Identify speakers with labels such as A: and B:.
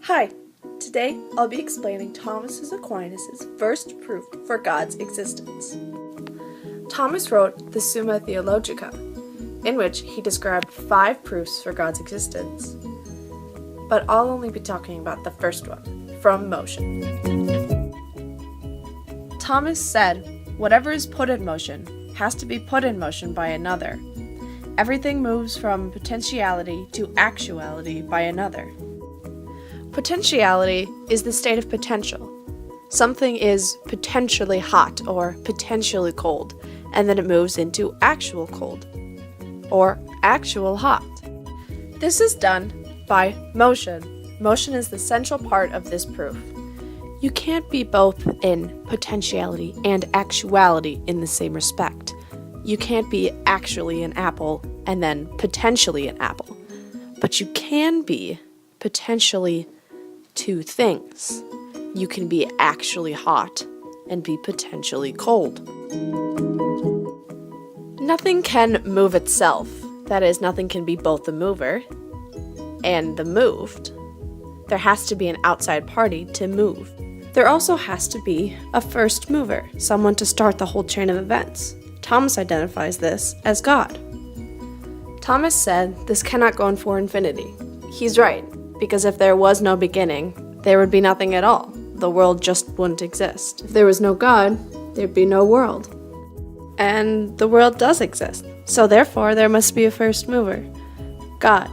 A: Hi, today I'll be explaining Thomas Aquinas' first proof for God's existence. Thomas wrote the Summa Theologica, in which he described 5 proofs for God's existence, but I'll only be talking about the first one, from motion. Thomas said, whatever is put in motion has to be put in motion by another. Everything moves from potentiality to actuality by another. Potentiality is the state of potential. Something is potentially hot or potentially cold, and then it moves into actual cold or actual hot. This is done by motion. Motion is the central part of this proof. You can't be both in potentiality and actuality in the same respect. You can't be actually an apple and then potentially an apple. But you can be potentially 2 things. You can be actually hot and be potentially cold. Nothing can move itself. That is, nothing can be both the mover and the moved. There has to be an outside party to move. There also has to be a first mover, someone to start the whole chain of events. Thomas identifies this as God. Thomas said this cannot go on for infinity. He's right, because if there was no beginning, there would be nothing at all. The world just wouldn't exist. If there was no God, there'd be no world. And the world does exist. So therefore, there must be a first mover, God.